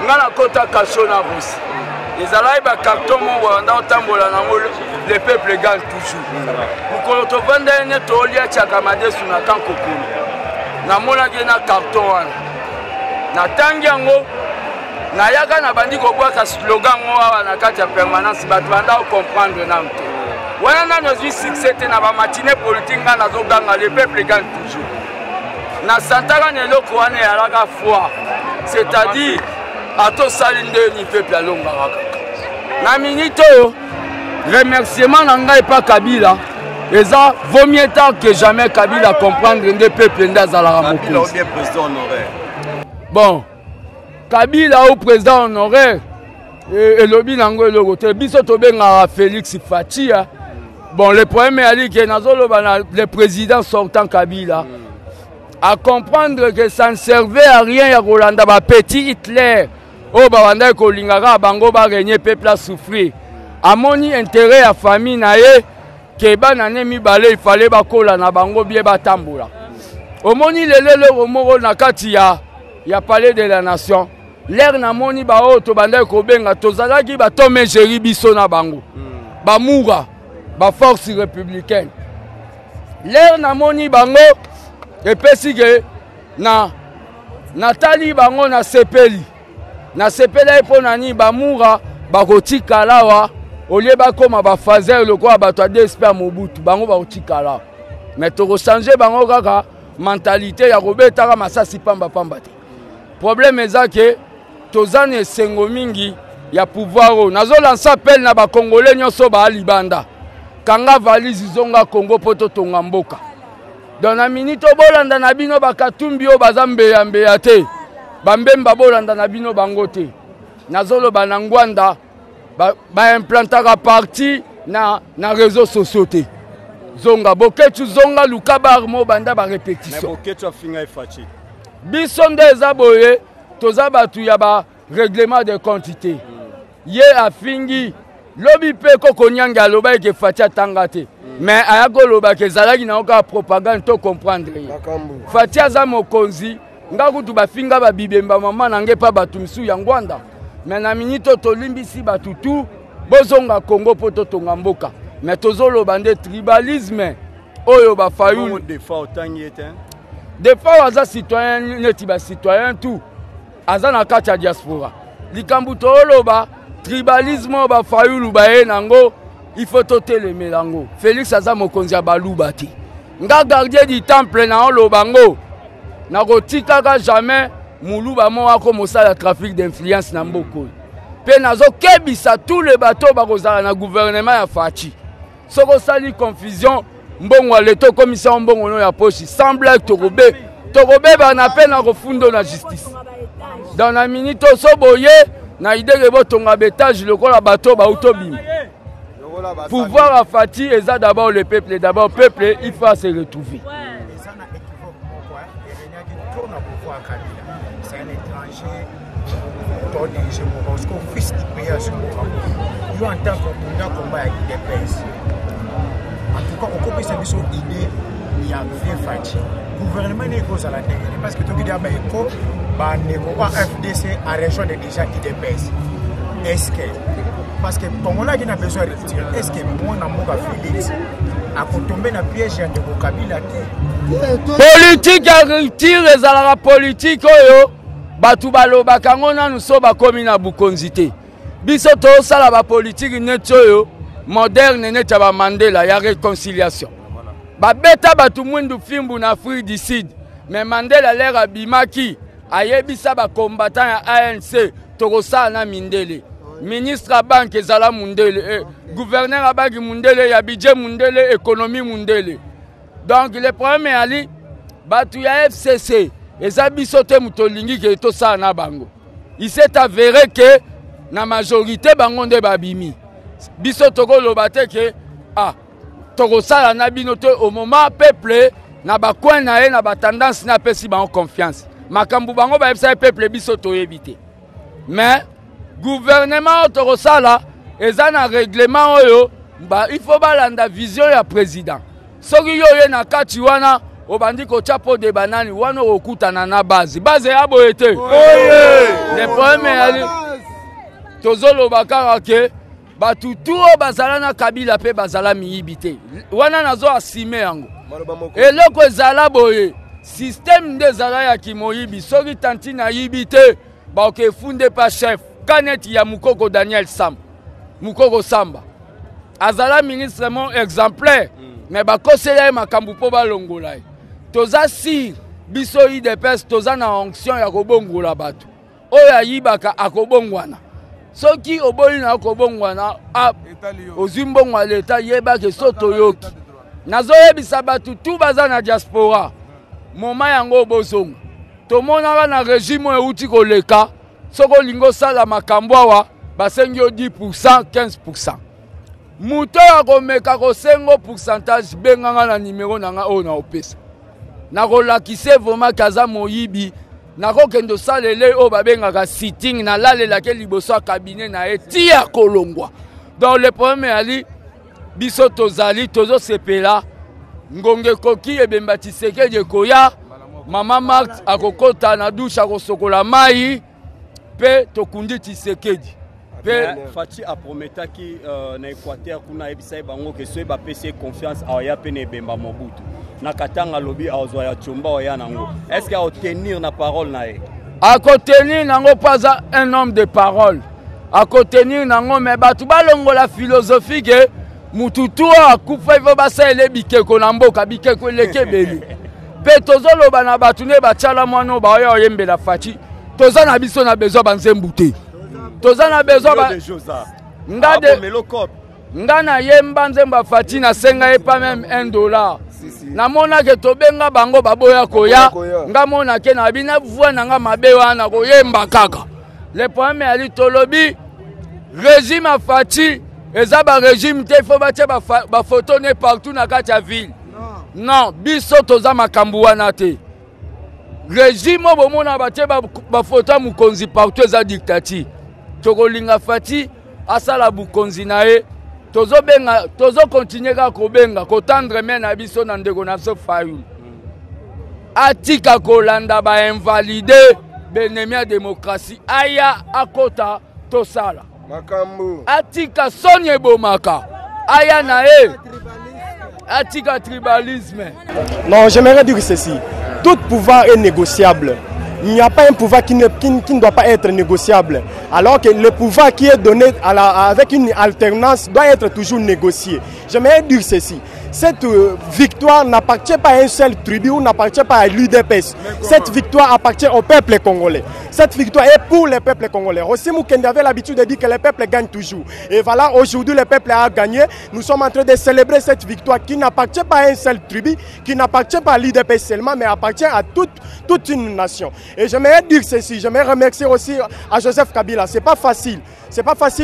ngana kota kashona bosi ezalai ba carton mo wanda otambola na ngolo le peuple gagne toujours mukolo to vanda ne to lia chaka madesu na kanko kulu na mona ke na carton wana na tangi yango na yaka na bandi ko bwa ka slogan mo wa na kati ya permanence ba banda o comprendre na mto wana na nos succès na ba matinée politique ngana zo ganga le peuple gagne toujours na santaka ne loko wana ya laka foi c'est-à-dire à tout salinde ni peuple à l'ombaraka. Na minute remerciement n'engaille pas Kabila. Et ça vaut mieux tard que jamais Kabila comprendre des peuples d'Azala. Kabila ou bien président honoraire. Bon, Kabila ou président honoraire et lobby nango le côté biso to benga Félix Fachi. Bon, le premier ali que nazolo le président sortant Kabila. À comprendre que ça ne servait à rien à Rolanda, petit Hitler, au Bawanda Kolingara, Bango ba gagner peuple à souffrir. À mon intérêt à famille nae, que banane mi balé, il fallait bakola na bango bien batambola. Au moni le romoro nakati ya palais de la nation. L'air na moni ba oto banda ko benga tozalaki ba tome jeri biso na bango. Ba moura, ba force républicaine. L'air na moni bango et puis que na Nathalie bango na sepeli pour nani bamoura bakotika lawa olie bakoma ba fazer le quoi bato d'espère Mobutu bango bakotika mais to changer bango kaka mentalité ya robetaka masasi pamba te problème eza que tozane sengo mingi ya pouvoir nazo lancer appel na ba congolais nyoso ba libanda kanga valise zonga Congo poto tonga mboka. Dans la minute bolanda na bino bakatumbi o bazambe ya te bambemba bolanda na bino bangote nazolo banangwanda ba implantaka parti na réseaux sociaux te zonga boketu zonga lukabar mo banda ba répétition mais boketu afinga efachi biso nde eza boye toza batu ya ba règlement de quantité ye afingi lobi pe koko nyanga loba ke facha tangate mais ayako loba ke zalaki na oka propagande to comprendre facha za mokonzi ngakutu bafinga ba bibemba mama nange pa batu misu ya ngwanda mais na minito to limbisi batu tu bozonga Congo poto tonga mboka mais tozolo bande tribalisme oyo ba fayulu des fois otangi ete des fois aza citoyen neti ba citoyen tout aza na kati ya diaspora likambu to oloba tribalisme ba fayulu ba nango il faut toter le melango Félix aza mokonzi ya baluba ti nga gardien du temple na olobango na kotikaka jamais muluba mo ako mosala trafic d'influence na mboko pe nazo kebisa tous les bateaux bakozala na gouvernement ya Fachi soko sali confusion mbongo aleto commission mbongo no ya poche semble tokobe bana pe na kofundo na justice dans la minute soboye na idée botonga betage lokola bateau ba autobim pouvoir à Fati et ça d'abord le peuple il faut se retrouver. C'est un étranger pour diriger mon parce qu'au fils du pays à ce moment il en tant que combat avec des pèses en tout cas on peut se dire idée il y a bien Fati gouvernement n'est cause à la terre parce que tout qui dit à Mexico bah négo FDC à région de déjà IDPS est-ce que parce que Congola qui a besoin de retirer est-ce que moi na moka Félix a tomber dans piège de Kabila politique à retirer ezalaka politique oyo batu baloba kango nanu so bakomi na bukonzité biso to sala ba politique neti oyo moderne neti ba Mandela ya réconciliation babeta batu mwindu fimbu na Afrique du Sud mais Mandela l'air abimaki ayebisa ba combattant ya ANC tokosala na mindele ministre à banque ezala mundele gouverneur à banque mundele ya budget mundele économie mundele donc le problème ali batu ya FCC eza biso te mutolingi ke to sa na bango il s'est avéré que na majorité bango nde babimi biso tokoloba te ke tokosala na bino te au moment peuple na bakwen na ye na batendance na pesi bango confiance makambu bango ba yebisa peuple biso toyebi te mais gouvernement tokosala eza na règlement oyo il faut balanda vision ya président soki yo ye na kati wana obandi kotia po de banani wana okutana na base ya boye te le problème ali tozoloba kaka ke batu tuo bazala na Kabila pe bazala miyibi te wana nazo asime yango eloko ezala boye système nde ezala ya kimoyibi soki tanti na yibi te baokefunde pa chef kaneti ya Mukoko Daniel Samba azala ministre mon exemplaire mais bakosela ye makambu po balongola ye toza si biso IDPS toza na onction ya kobongola bato oyo ayibaka akobongwana soki oboli na kobongwana ozimbongwa leta yebake so toyoki nazoyebisa bato tu baza na diaspora moma yango bozonga tomonaka na régime euti koleka soko olingi osala makambo awa basengi yo 10% 15%. Muto akomeka kosengo pourcentage benganga na numéro nanga oyo na opesa. Nakolakise vraiment kaza moyibi. Nakokendo salele oyo babengaka sitting na lalelake liboso ya cabinet na etia kolongwa. Donc le problème ali biso tozali tozo sepela ngonge koki ebemba Tshisekedi koya mama Marx akokota na douche akosokola mai pe tokundi Tshisekedi. Fachi a prometaki na Équateur kuna ebisa bango ke so ba PC confiance aya pene bemba Mobutu na katanga lobi azwa ya chumba oya nango est-ce qu'il a tenir na parole na e a contenir nango pas un homme de parole a contenir nango mais batu balongo la philosophie que mututu akufa ivo basa ele bikeko na mboka bikeko leke beli pe tozolo bana batu ne bachala mwana ba oya oyembela Fachi toza na biso na besoin banzembute toza na besoin ba nga na yemba nzemba Fachi na senga e pas même $1 na mona ke tobenga bango baboya koya nga mona ke na bina voix na nga mabe wana koyemba kaka le problème ali tolobi régime a Fachi eza ba régime te faut batie ba photo ne partout na kati ya ville non biso toza makambu wana te régime bomona batie ba photo mukonzi partout eza dictature tokolinga Fachi asala bukonzi na ye tozo benga tozo continuer ka kobenga kotandre men na biso na ndeko na so fayu atika kolanda ba invalider benemia démocratie aya akota tosala makambu atika sonye bomaka aya na e atika tribalisme. Non, j'aimerais dire ceci, tout pouvoir est négociable. Il n'y a pas un pouvoir qui ne doit pas être négociable. Alors que le pouvoir qui est donné avec une alternance doit être toujours négocié. J'aimerais dire ceci. Cette victoire n'appartient pas à un seul tribu ou n'appartient pas à l'UDPS. Cette victoire appartient au peuple congolais. Cette victoire est pour le peuple congolais. Aussi Mukende avait l'habitude de dire que le peuple gagne toujours. Et voilà, aujourd'hui le peuple a gagné. Nous sommes en train de célébrer cette victoire qui n'appartient pas à un seul tribu, qui n'appartient pas à l'UDPS seulement, mais appartient à toute une nation. Et j'aimerais dire ceci, j'aimerais remercier aussi à Joseph Kabila. C'est pas facile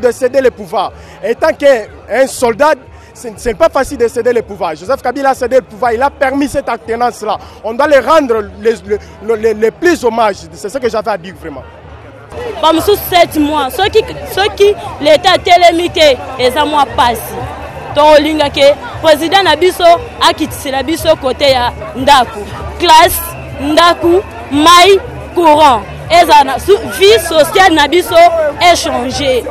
de céder le pouvoir. Étant qu'un soldat, ce n'est pas facile de céder le pouvoir. Joseph Kabila a cédé le pouvoir, il a permis cette alternance-là. On doit les rendre les plus hommages. C'est ce que j'avais à dire vraiment. Comme sous 7 mois, ceux qui l'État télémité, les mois passés. Tolinga ke président Nabiso a quitté la biso côté ya ndaku. Classe ndaku mai courant. Ezana vie sociale Nabiso est changée.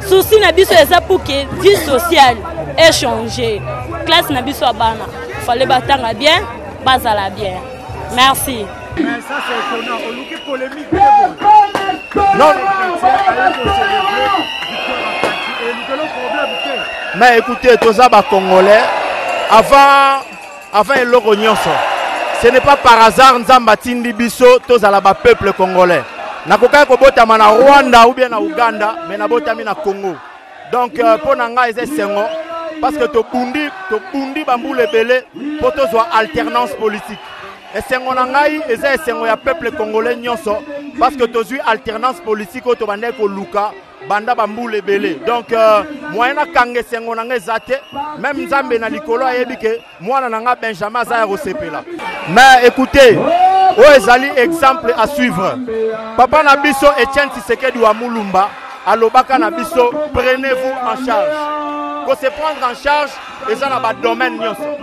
Souci Nabiso est pour que vie sociale est changée. Classe Nabiso abana. Fallait batanga bien, bazala bien. Merci. Mais ça c'est étonnant, on nous dit polémique. Non, mais écoutez, tous les Congolais, avant avant eloko nyonso. Ce n'est pas par hasard Nzamba tindi biso tozala ba peuple congolais. Nakoka kobotama na Rwanda ou bien na Uganda, mais nabotami na Congo. Donc pour nanga eze sengo parce que to bundi bambule belé pour tozwa alternance politique. Et sengo nangai eze sengo ya peuple congolais nyonso parce que tozwi alternance politique to bande ko luka banda bambule belé. Donc moyen na kange sengo nanga ezate même Nzambe na likolo ayebi ke mwana nanga Benjamin za rosepela. Mais écoutez, ezali exemple à suivre. Papa Nabiso Etienne Tshisekedi wa Mulumba alobaka Nabiso, prenez-vous en charge. Pour se prendre en charge, et ça dans le domaine nyonso.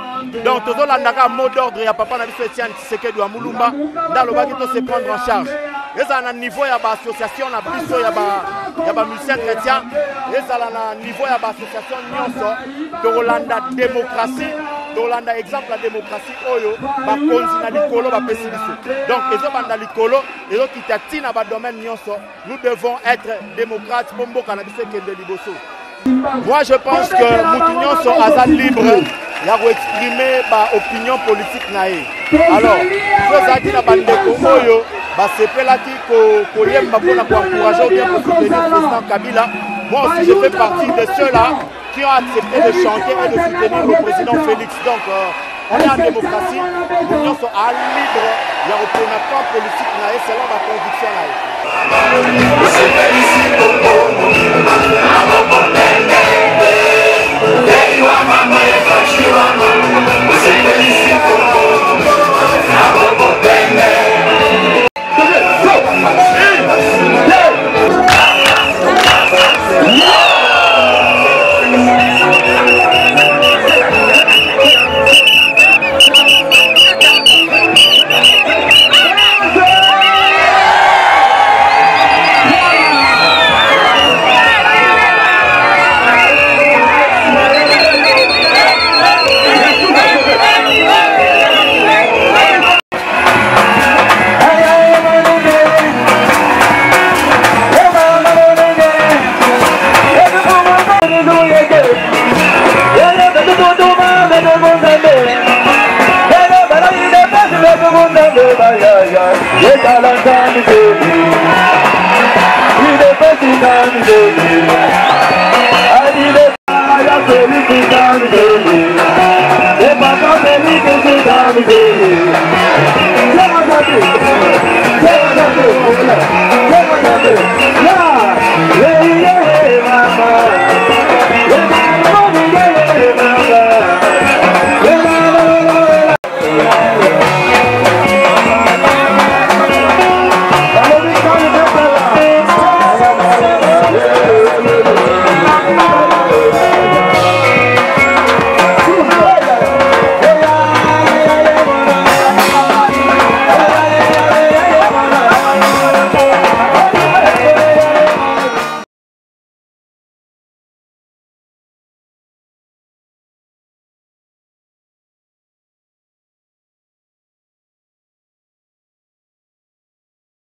Donc tout le mot d'ordre ya Papa Nabiso Etienne Tshisekedi wa Mulumba dans le baki to se prendre en charge. Et ça na niveau ya ba association na biso ya ba musicien chrétien, et ça na niveau ya ba association nyonso to Rolanda démocratie. Dolanda exemple la démocratie oyo ba konzi na likolo ba pesi biso. Donc ezo banda likolo ezo kitati na ba domaine nyonso. Nous devons être démocrates pour mboka na biso kende liboso. Moi je pense que mutu nyonso aza libre ya ko exprimer ba opinion politique na ye. Alors ezaki na bandeko oyo ba sepelaki ko yemba pona ko encourager ou bien pour soutenir le président Kabila. Moi aussi je fais partie de ceux-là qui ont accepté de chanter et de soutenir le président Félix. Donc, on est en démocratie, l'Union sont à libre, il y a un plan politique, c'est là ma conviction. Feliz